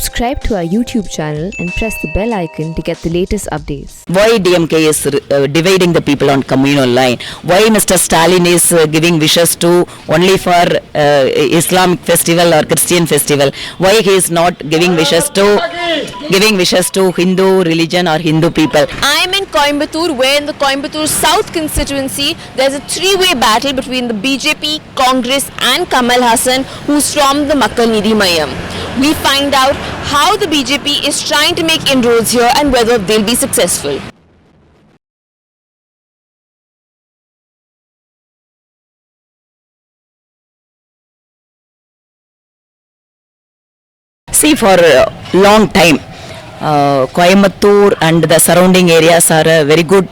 Subscribe to our YouTube channel and press the bell icon to get the latest updates. Why DMK is dividing the people on communal line? Why Mr. Stalin is giving wishes to only for Islamic festival or Christian festival? Why he is not giving wishes to Hindu religion or Hindu people? I am in Coimbatore, where in the Coimbatore South constituency there is a three-way battle between the BJP, Congress and Kamal Hassan, who stormed the Makkal Nidhi Mayam. We find out how the BJP is trying to make inroads here and whether they'll be successful. See, for a long time, Coimbatore and the surrounding areas are a very good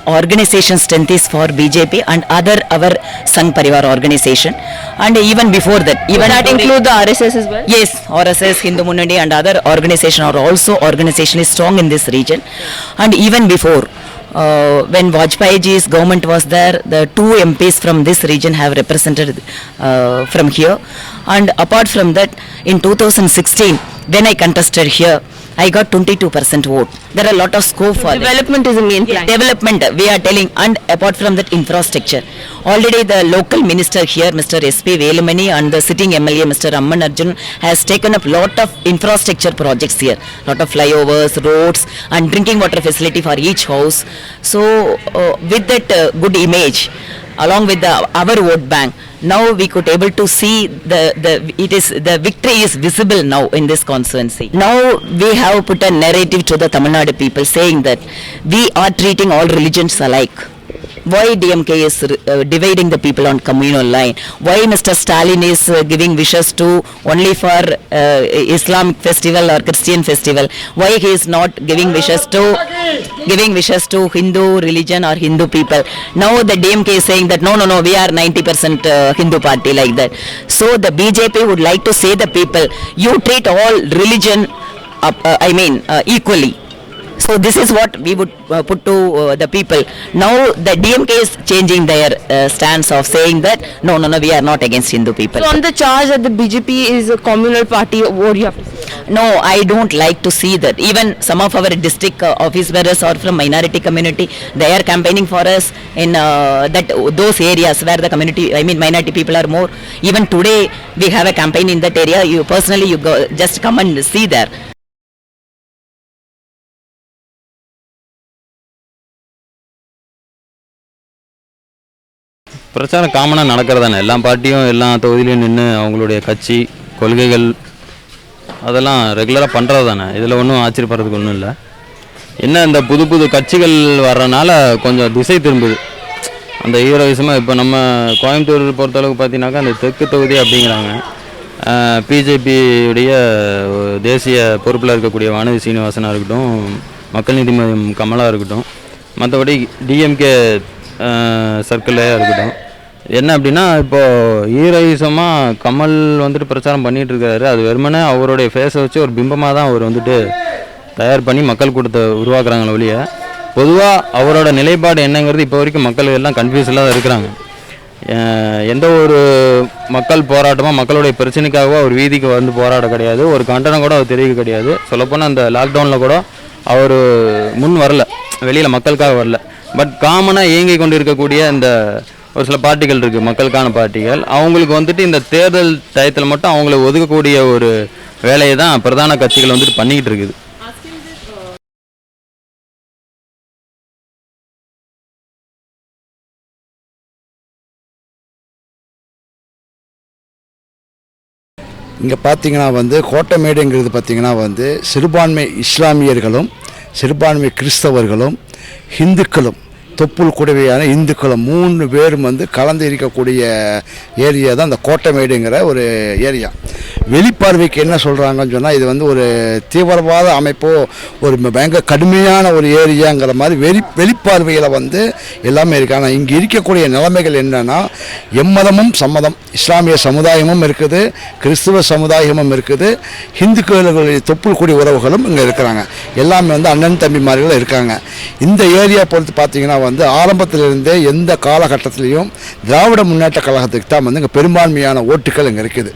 organization strength is for BJP and other our Sangh Parivar organization, and even before that, even that include the RSS as well? Yes, RSS, Hindu Munnadi and other organization are also organizationally strong in this region. And even before, when Vajpayeeji's government was there, the two MPs from this region have represented from here. And apart from that, in 2016, when I contested here, I got 22% vote. There are a lot of scope for development is a main plan. Development, we are telling, and apart from that, infrastructure. Already the local minister here, Mr. S.P. Velumani, and the sitting MLA, Mr. Amman Arjun, has taken up lot of infrastructure projects here. Lot of flyovers, roads, and drinking water facility for each house. So, with that good image, along with our vote bank, now we could able to see the victory is visible now in this constituency. Now we have put a narrative to the Tamil Nadu people saying that we are treating all religions alike. Why DMK is dividing the people on communal line? Why Mr. Stalin is giving wishes to only for Islamic festival or Christian festival? Why he is not giving wishes to Hindu religion or Hindu people? Now the DMK is saying that no, we are 90% Hindu party like that. So the BJP would like to say the people, you treat all religion equally. So this is what we would put to the people. Now the DMK is changing their stance of saying that no, we are not against Hindu people. So on the charge that the BJP is a communal party, what do you have to say? No, I don't like to see that. Even some of our district office bearers are from minority community. They are campaigning for us in those areas where the community, minority people are more. Even today we have a campaign in that area. You personally, just come and see there. பிரச்சாரம் காமனாக நடக்கிறதானே எல்லா பார்ட்டியும் எல்லா தொகுதியிலையும் நின்று அவங்களுடைய கட்சி கொள்கைகள் அதெல்லாம் ரெகுலராக பண்ணுறது தானே. இதில் ஒன்றும் ஆச்சரியப்படுறதுக்கு ஒன்றும் இல்லை. என்ன இந்த புது கட்சிகள் வர்றதுனால கொஞ்சம் திசை திரும்புது அந்த ஹீரோயிசமாக. இப்போ நம்ம கோயம்புத்தூர் பொறுத்தளவுக்கு பார்த்தீங்கன்னாக்கா அந்த தெற்கு தொகுதி அப்படிங்கிறாங்க. பிஜேபியுடைய தேசிய பொறுப்பில் இருக்கக்கூடிய வானதி சீனிவாசனாக இருக்கட்டும், மக்கள் நீதி மய்யம் கமலாக இருக்கட்டும், மற்றபடி டிஎம்கே சர்க்கிளாக இருக்கட்டும். என்ன அப்படின்னா இப்போது ஹீரோயிசமாக கமல் வந்துட்டு பிரச்சாரம் பண்ணிகிட்டு இருக்காரு. அது வெறுமனே அவருடைய ஃபேஸை வச்சு ஒரு பிம்பமாக தான் அவர் வந்துட்டு தயார் பண்ணி மக்கள் கூட்டத்தை உருவாக்குறாங்களே ஒழிய பொதுவாக அவரோட நிலைப்பாடு என்னங்கிறது இப்போ வரைக்கும் மக்கள் எல்லாம் கன்ஃபியூஸில் தான் இருக்கிறாங்க. எந்த ஒரு மக்கள் போராட்டமாக மக்களுடைய பிரச்சனைக்காகவோ அவர் வீதிக்கு வந்து போராட கிடையாது. ஒரு கண்டனம் கூட அவர் தெரிவிக்க கிடையாது. சொல்லப்போனால் அந்த லாக்டவுனில் கூட அவர் முன் வரல, வெளியில் மக்களுக்காக வரல. பட் காமனாக இயங்கி கொண்டு இருக்கக்கூடிய இந்த ஒரு சில பார்ட்டிகள் இருக்குது, மக்களுக்கான பார்ட்டிகள். அவங்களுக்கு வந்துட்டு இந்த தேர்தல் டயத்தில் மட்டும் அவங்களை ஒதுக்கக்கூடிய ஒரு வேலையை தான் பிரதான கட்சிகள் வந்துட்டு பண்ணிக்கிட்டு இருக்குது. இங்கே பார்த்தீங்கன்னா கோட்டமேடுங்கிறது பார்த்தீங்கன்னா சிறுபான்மை இஸ்லாமியர்களும் சிறுபான்மை கிறிஸ்தவர்களும் இந்துக்களும் தொப்புள் குடவையான இந்துக்களும் 3 பேரும் கலந்து இருக்கக்கூடிய ஏரியா தான் இந்த கோட்டமேடுங்கிற ஒரு ஏரியா. வெளிப்பார்வைக்கு என்ன சொல்கிறாங்கன்னு சொன்னால் இது ஒரு தீவிரவாத அமைப்போ ஒரு பயங்கர கடுமையான ஒரு ஏரியாங்கிற மாதிரி வெளிப்பார்வையில் எல்லாமே இருக்குது. ஆனால் இங்கே இருக்கக்கூடிய நிலைமைகள் என்னென்னா எம்மதமும் சம்மதம், இஸ்லாமிய சமுதாயமும் இருக்குது, கிறிஸ்துவ சமுதாயமும் இருக்குது, இந்துக்களுடைய தொப்புள் குடி உறவுகளும் இங்கே இருக்கிறாங்க. எல்லாமே அண்ணன் தம்பிமார்கள் இருக்காங்க. இந்த ஏரியா பொறுத்து பார்த்தீங்கன்னா ஆரம்பத்திலிருந்தே எந்த காலகட்டத்திலையும் திராவிட முன்னேற்ற கழகத்துக்கு தான் இங்கே பெரும்பான்மையான ஓட்டுகள் இங்கே இருக்குது.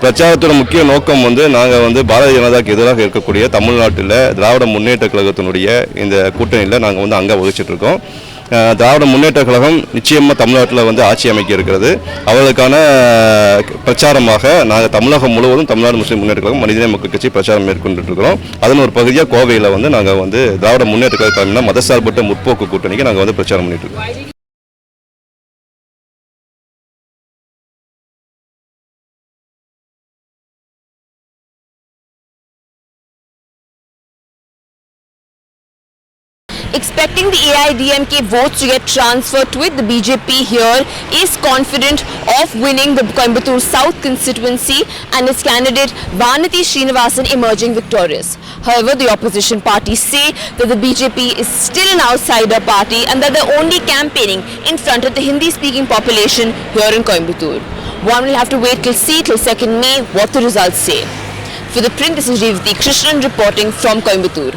பிரச்சாரத்தோட முக்கிய நோக்கம் வந்து நாங்கள் வந்து பாரதிய ஜனதாக்கு எதிராக இருக்கக்கூடிய தமிழ்நாட்டில் திராவிட முன்னேற்ற கழகத்தினுடைய இந்த கூட்டணியில் நாங்கள் வந்து அங்கே வகிச்சிட்ருக்கோம். திராவிட முன்னேற்ற கழகம் நிச்சயமாக தமிழ்நாட்டில் வந்து ஆட்சி அமைக்க இருக்கிறது. அவர்களுக்கான பிரச்சாரமாக நாங்கள் தமிழகம் முழுவதும் தமிழ்நாடு முஸ்லீம் முன்னேற்ற கழகம் மனிதநேய மக்கள் கட்சி பிரச்சாரம் மேற்கொண்டுட்டு இருக்கிறோம். அதன் ஒரு பகுதியாக கோவையில் வந்து நாங்கள் வந்து திராவிட முன்னேற்ற கழகம் மதசார்பற்ற முற்போக்கு கூட்டணிக்கு நாங்கள் வந்து பிரச்சாரம் பண்ணிட்டு இருக்கோம். Expecting the AIDMK votes to get transferred to it, the BJP here is confident of winning the Coimbatore South constituency and its candidate Vanati Srinivasan emerging victorious. However, the opposition parties say that the BJP is still an outsider party and that they're only campaigning in front of the Hindi-speaking population here in Coimbatore. One will have to wait till 2nd May what the results say. For The Print, this is Revati Krishnan reporting from Coimbatore.